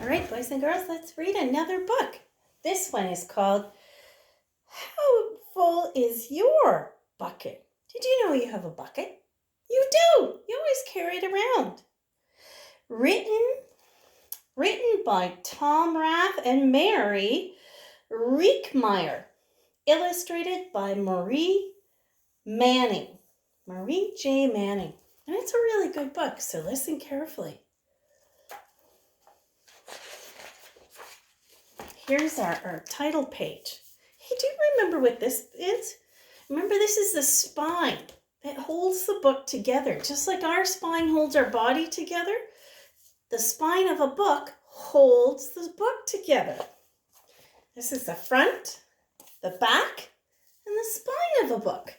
All right, boys and girls, let's read another book. This one is called How Full Is Your Bucket? Did you know you have a bucket? You do. You always carry it around. Written by Tom Rath and Mary Reekmeyer. Illustrated by Marie Manning. Marie J. Manning. And it's a really good book, so listen carefully. Here's our title page. Hey, do you remember what this is? Remember, this is the spine that holds the book together. Just like our spine holds our body together, the spine of a book holds the book together. This is the front, the back, and the spine of a book.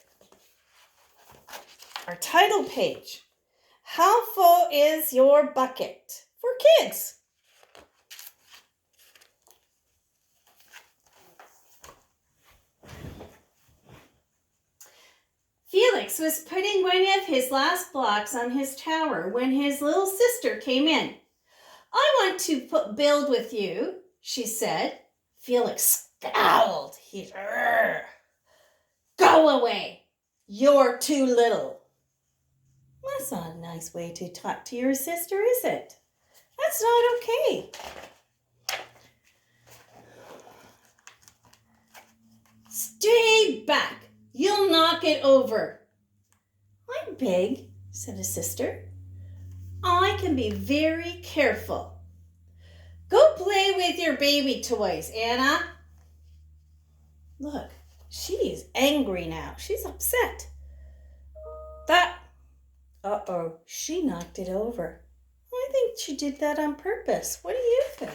Our title page. How full is your bucket? For kids. Felix was putting one of his last blocks on his tower when his little sister came in. I want to build with you, she said. Felix scowled. Go away. You're too little. That's not a nice way to talk to your sister, is it? That's not okay. Stay back. You'll knock it over. I'm big, said his sister. I can be very careful. Go play with your baby toys, Anna. Look, she is angry now. She's upset. She knocked it over. I think she did that on purpose. What do you think?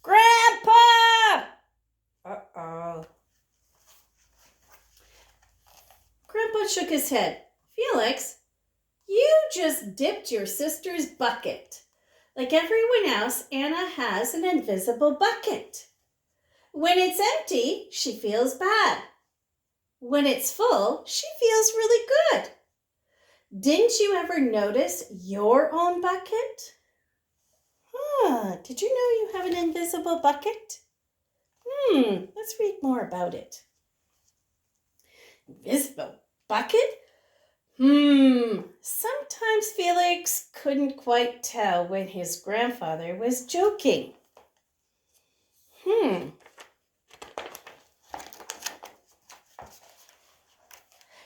Grandpa! Grandpa shook his head. Felix, you just dipped your sister's bucket. Like everyone else, Anna has an invisible bucket. When it's empty, she feels bad. When it's full, she feels really good. Didn't you ever notice your own bucket? Did you know you have an invisible bucket? Let's read more about it. Invisible bucket? Sometimes Felix couldn't quite tell when his grandfather was joking.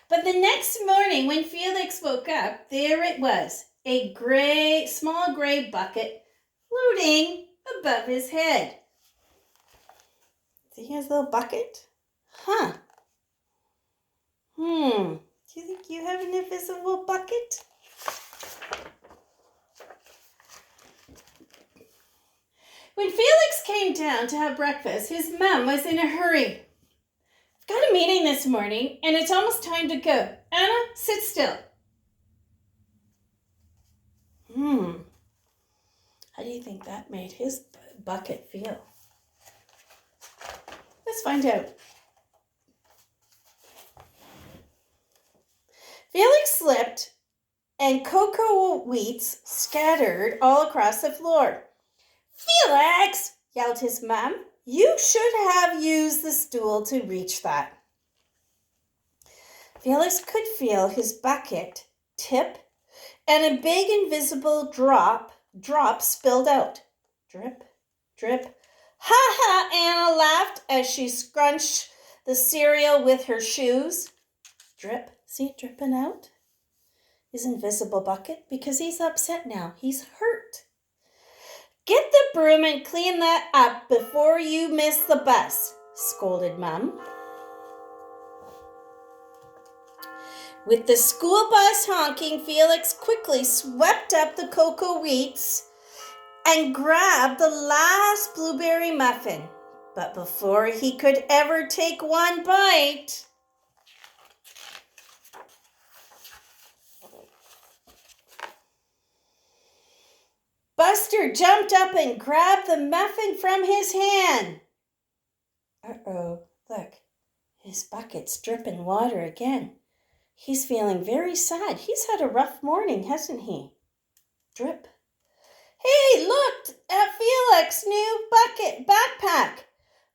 But the next morning when Felix woke up, there it was, a small gray bucket floating above his head. See his little bucket? Do you think you have an invisible bucket? When Felix came down to have breakfast, his mom was in a hurry. I've got a meeting this morning, and it's almost time to go. Anna, sit still. How do you think that made his bucket feel? Let's find out. Felix slipped, and cocoa wheats scattered all across the floor. Felix, yelled his mom, you should have used the stool to reach that. Felix could feel his bucket tip, and a big invisible drop spilled out. Drip, drip. Ha ha, Anna laughed as she scrunched the cereal with her shoes. Drip, see it dripping out? His invisible bucket, because he's upset now. He's hurt. Get the broom and clean that up before you miss the bus, scolded Mom. With the school bus honking, Felix quickly swept up the cocoa wheats and grabbed the last blueberry muffin. But before he could ever take one bite, Buster jumped up and grabbed the muffin from his hand. Look, his bucket's dripping water again. He's feeling very sad. He's had a rough morning, hasn't he? Drip. Hey, look at Felix's new bucket backpack.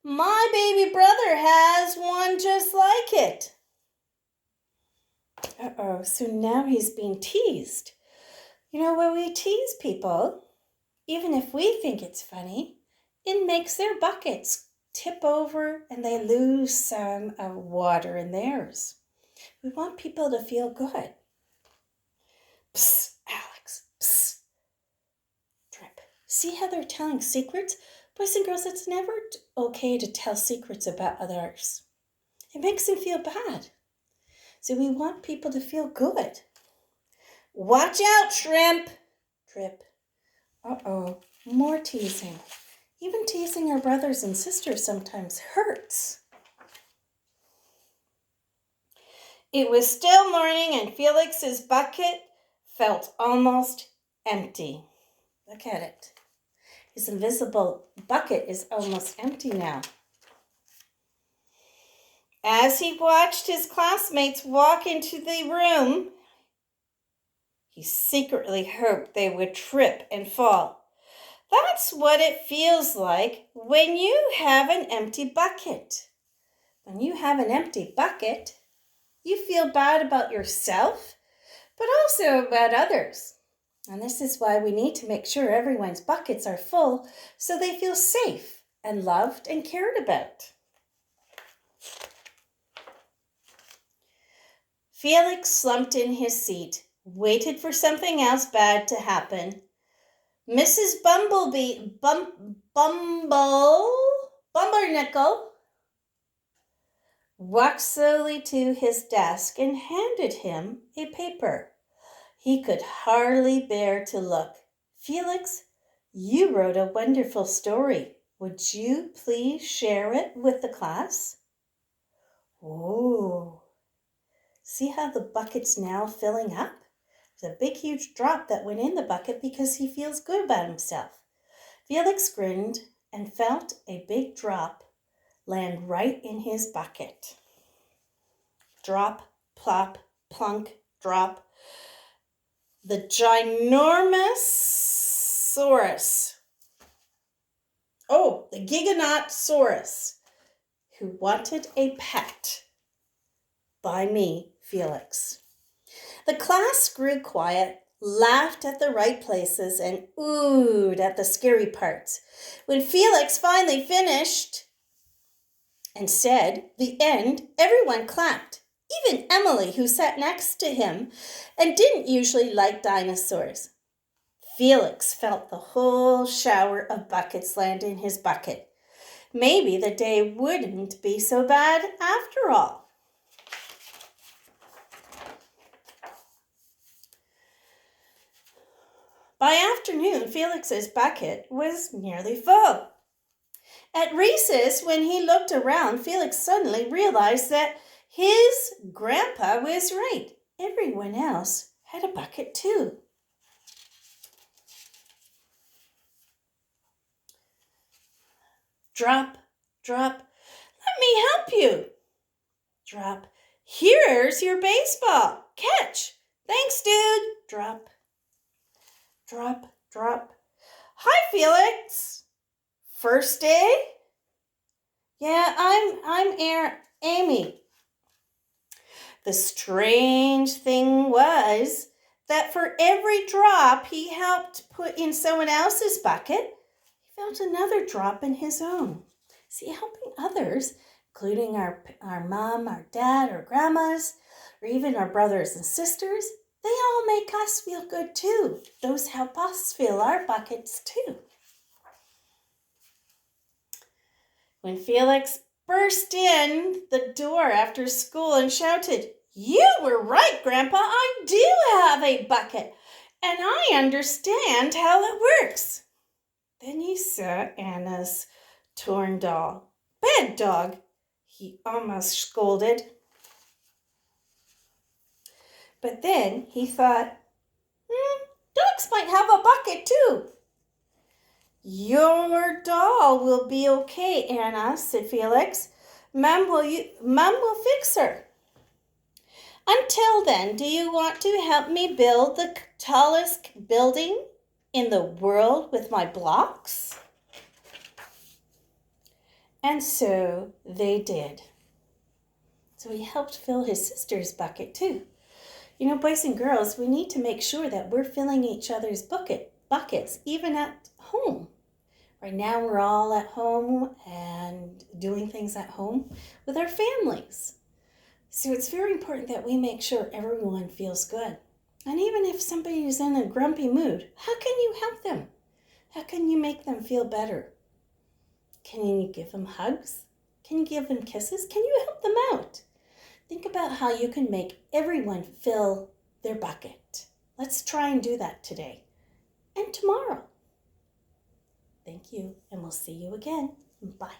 My baby brother has one just like it. Uh-oh, so now he's being teased. You know, when we tease people, even if we think it's funny, it makes their buckets tip over and they lose some of water in theirs. We want people to feel good. Psst, Alex, psst. Drip. See how they're telling secrets? Boys and girls, it's never okay to tell secrets about others. It makes them feel bad. So we want people to feel good. Watch out, Shrimp. Drip. Uh-oh, more teasing. Even teasing our brothers and sisters sometimes hurts. It was still morning and Felix's bucket felt almost empty. Look at it. His invisible bucket is almost empty now. As he watched his classmates walk into the room, he secretly hoped they would trip and fall. That's what it feels like when you have an empty bucket. When you have an empty bucket, you feel bad about yourself, but also about others. And this is why we need to make sure everyone's buckets are full so they feel safe and loved and cared about. Felix slumped in his seat, waited for something else bad to happen. Mrs. Bumbernickel walked slowly to his desk and handed him a paper. He could hardly bear to look. Felix, you wrote a wonderful story. Would you please share it with the class? Oh, see how the bucket's now filling up? There's a big, huge drop that went in the bucket because he feels good about himself. Felix grinned and felt a big drop land right in his bucket. Drop, plop, plunk, drop. The Ginormosaurus. Oh, the Giganotosaurus, who wanted a pet. By me, Felix. The class grew quiet, laughed at the right places, and oohed at the scary parts. When Felix finally finished and said, "The end," everyone clapped. Even Emily, who sat next to him and didn't usually like dinosaurs. Felix felt the whole shower of buckets land in his bucket. Maybe the day wouldn't be so bad after all. By afternoon, Felix's bucket was nearly full. At recess, when he looked around, Felix suddenly realized that his grandpa was right. Everyone else had a bucket too. Drop, drop. Let me help you. Drop. Here's your baseball. Catch. Thanks, dude. Drop. Drop, drop. Hi, Felix. First day? Yeah, I'm Amy. The strange thing was that for every drop he helped put in someone else's bucket, he felt another drop in his own. See, helping others, including our mom, our dad, our grandmas, or even our brothers and sisters, they all make us feel good too. Those help us fill our buckets too. When Felix burst in the door after school and shouted, "You were right, Grandpa, I do have a bucket, and I understand how it works." Then he saw Anna's torn doll. "Bad dog," he almost scolded. But then he thought, dogs might have a bucket too. "Your doll will be okay, Anna," said Felix. Mom will fix her." Until then, do you want to help me build the tallest building in the world with my blocks? And so they did. So he helped fill his sister's bucket too. You know, boys and girls, we need to make sure that we're filling each other's buckets, even at home. Right now, we're all at home and doing things at home with our families. So it's very important that we make sure everyone feels good. And even if somebody is in a grumpy mood, how can you help them? How can you make them feel better? Can you give them hugs? Can you give them kisses? Can you help them out? Think about how you can make everyone fill their bucket. Let's try and do that today and tomorrow. Thank you, and we'll see you again. Bye.